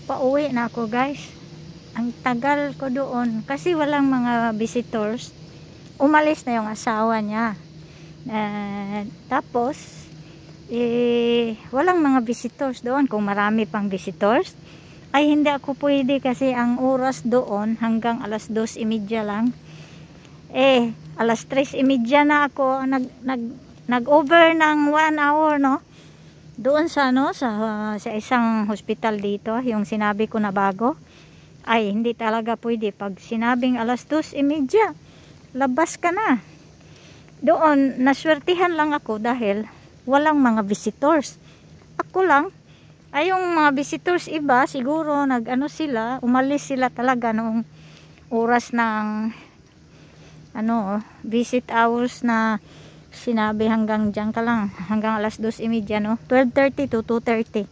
Pauwi na ako guys. Ang tagal ko doon kasi walang mga visitors. Umalis na yung asawa niya. Tapos walang mga visitors doon. Kung marami pang visitors ay hindi ako pwede kasi ang oras doon hanggang alas 2:30 lang. Alas 3:30 na ako nag-over ng 1 hour, no? Doon sa sa isang hospital dito, yung sinabi ko na bago. Ay, hindi talaga pwede. Pag sinabing alas 2:30, labas ka na. Doon, naswertihan lang ako dahil walang mga visitors. Ako lang. Ay, yung mga visitors iba, siguro sila, umalis sila talaga noong oras ng visit hours na sinabi hanggang dyan ka lang, hanggang alas 2:30, no? 12:30 to 2:30.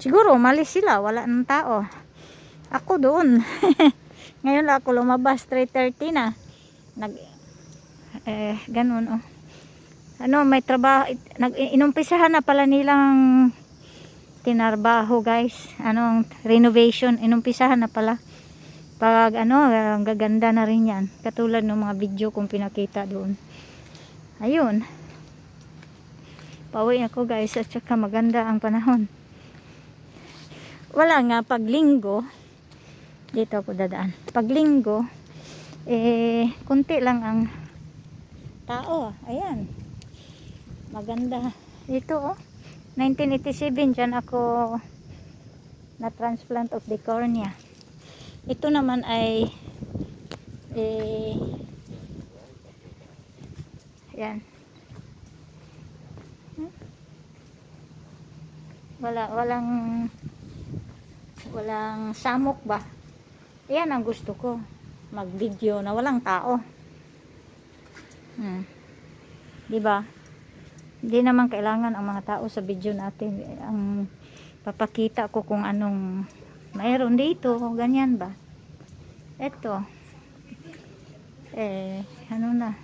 Siguro umalis sila, wala ng tao. Ako doon. Ngayon lang ako lumabas, 3:30 na. Ganun, oh. May trabaho, inumpisahan na pala nilang tinarbaho, guys. Renovation, inumpisahan na pala. Pag ang gaganda na rin yan. Katulad ng mga video kong pinakita doon. Ayun. Pauwi ako guys, at saka maganda ang panahon. Wala nga pag linggo, dito ako dadaan. Pag linggo, kunti lang ang tao. Ayan. Maganda. Ito, oh. 1987 dyan ako na transplant of the cornea. Ito naman ay yan. Walang samok ba? Yan ang gusto ko. Mag-video na walang tao. Diba? Hindi naman kailangan ang mga tao sa video natin. Ang papakita ko kung anong mayroon dito. Ganyan ba? Ito. Na.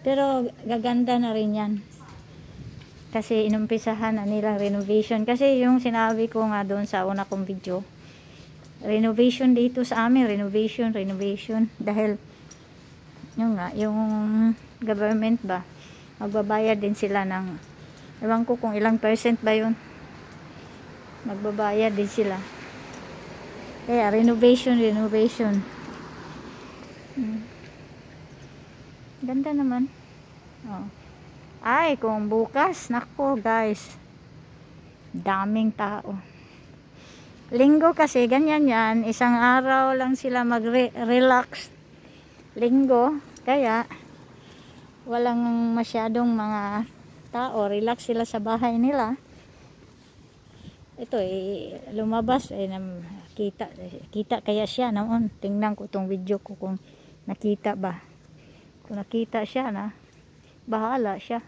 Pero gaganda na rin yan. Kasi inumpisahan na nilang renovation. Kasi yung sinabi ko nga doon sa una kong video, renovation dito sa amin, renovation. Dahil yung government ba, magbabayad din sila ng, ewan ko kung ilang percent ba yun, magbabayad din sila. Kaya renovation. Ganda naman. Ay, kung bukas, nako guys, daming tao. Linggo kasi ganyan yan, isang araw lang sila mag-relax. Linggo, kaya walang masyadong mga tao, relax sila sa bahay nila. Ito lumabas, kita kaya siya noon. Tingnan ko tong video ko kung nakita ba. Kung nakita siya na, bahala siya.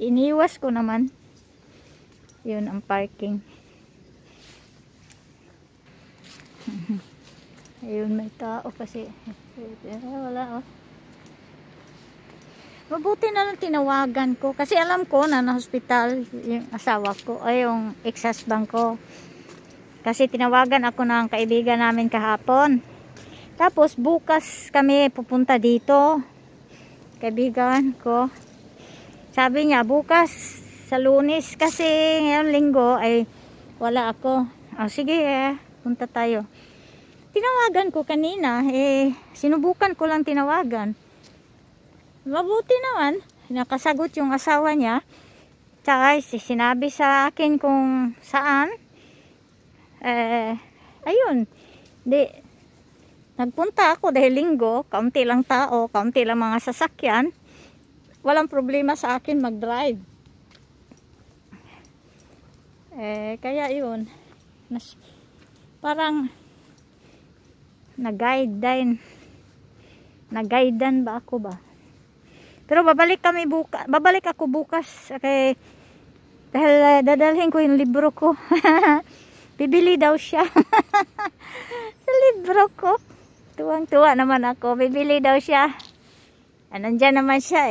Iniwas ko naman. Yun ang parking. Ayun, may tao kasi. Wala, oh. Mabuti na lang tinawagan ko. Kasi alam ko na hospital yung asawa ko, ay yung ex-husband ko. Kasi tinawagan ako ng kaibigan namin kahapon. Tapos bukas kami pupunta dito. Kaibigan ko. Sabi niya bukas sa Lunes kasi ngayon linggo ay wala ako. Sige, punta tayo. Tinawagan ko kanina, sinubukan ko lang tinawagan. Mabuti naman, nakasagot yung asawa niya. Tsaka sinabi sa akin kung saan. Ayun. Nagpunta ako dahil linggo, kaunti lang tao, kaunti lang mga sasakyan. Walang problema sa akin mag-drive. Kaya yun, parang nag-guidean ba ako ba? Pero babalik ako bukas kay dahil dadalhin ko yung libro ko. Bibili daw siya. Sa libro ko. Tuwang-tuwa naman ako. Bibili daw siya. Nandyan naman siya.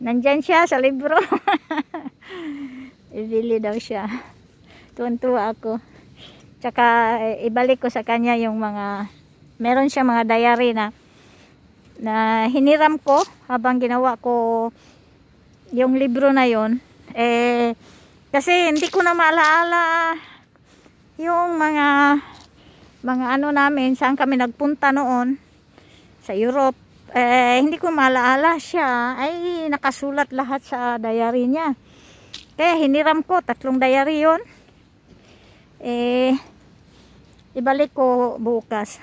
Nandyan siya sa libro. Bibili daw siya. Tuwan-tuwa ako. Tsaka ibalik ko sa kanya yung mga, meron siya mga diary na hiniram ko habang ginawa ko yung libro na yon. Kasi hindi ko na maalaala yung mga ano namin, saan kami nagpunta noon sa Europe. Hindi ko maalaala, siya ay nakasulat lahat sa diary niya. Kaya hiniram ko, 3 diary yon. Ibalik ko bukas.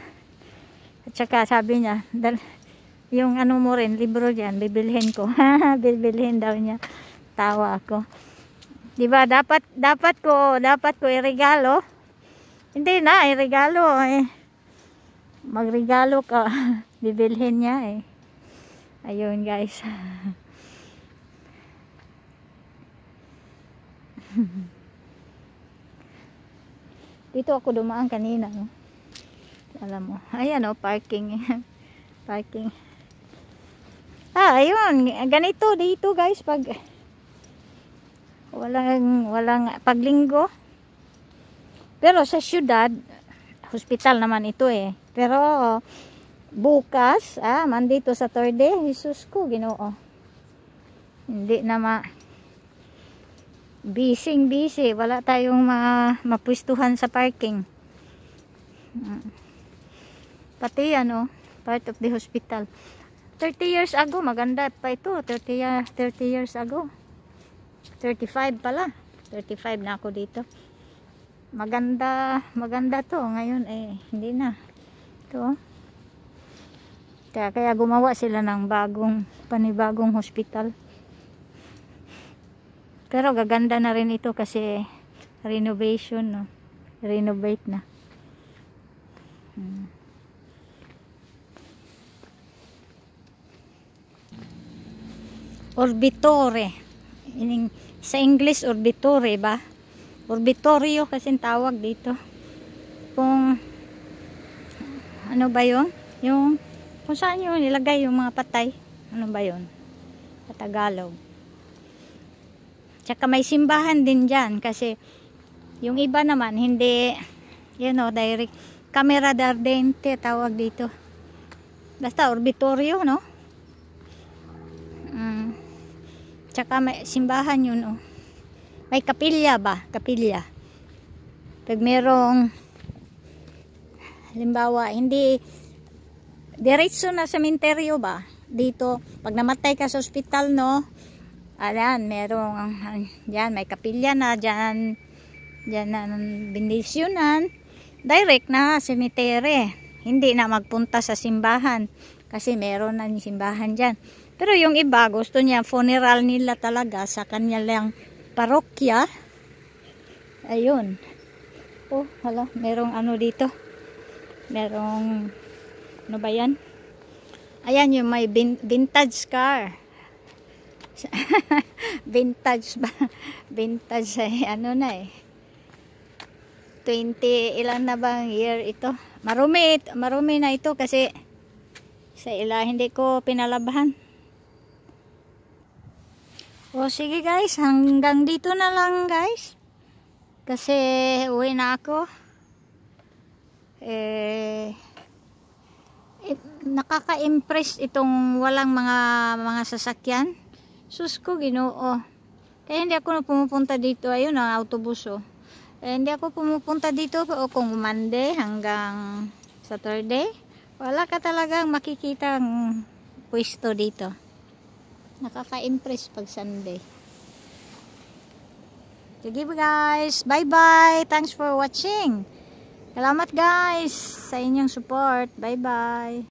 At saka sabi niya, yung ano mo rin, libro dyan, bibilhin ko. Bibilhin daw niya. Tawa ako. Diba, dapat ko iregalo. Hindi na, iregalo. Magregalo ka. Bibilhin niya Ayun guys. Dito ako dumaan kanina, no? Alam mo. Ayan, parking. Parking. Ayun. Ganito dito, guys, pag walang paglinggo. Pero sa syudad, hospital naman ito Pero bukas, Monday to Saturday, Jesus ko, Ginoo. Hindi na busy. Wala tayong mapwistuhan sa parking. Pati part of the hospital. 30 years ago, maganda pa ito. 30 years ago. 35 pala. 35 na ako dito. Maganda to. Ngayon hindi na. Ito. Kaya gumawa sila ng panibagong hospital. Pero gaganda na rin ito kasi renovation, no? Renovate na. Orbitore. Sa English, orbitore ba? Orbitorio kasi tawag dito. Kung ano ba yun? Kung saan yun nilagay yung mga patay. Ano ba yun? Sa Tagalog. Tsaka may simbahan din dyan kasi yung iba naman hindi, direct camera d'ardente tawag dito. Basta orbitorio, no? Tsaka may simbahan yun, May kapilya ba? Kapilya. Pag merong halimbawa, hindi diretso na sementeryo ba? Dito, pag namatay ka sa ospital, no? Ayan, dyan, may kapilya na, dyan na bindisyonan. Direct na sementeryo. Hindi na magpunta sa simbahan. Kasi meron na simbahan dyan. Pero yung iba, gusto niya, funeral nila talaga sa kanilang parokya. Ayun. Hala, merong ano dito. Merong, ano ba yan? Ayan, yung may vintage car. Vintage ba? Vintage, ano na 20, ilan na bang year ito? Marumi na ito kasi sa hindi ko pinalabahan. Sige guys, hanggang dito na lang guys. Kasi uwi na ako. Nakaka-impress itong walang mga sasakyan. Sus ko, Ginoo. Kaya hindi ako pumupunta dito. Ayun ang autobus hindi ako pumupunta dito kung Monday hanggang Saturday. Wala ka talagang makikitang pwesto dito. Nakaka-impress pag Sunday. Sige guys, bye bye. Thanks for watching. Salamat guys sa inyong support. Bye bye.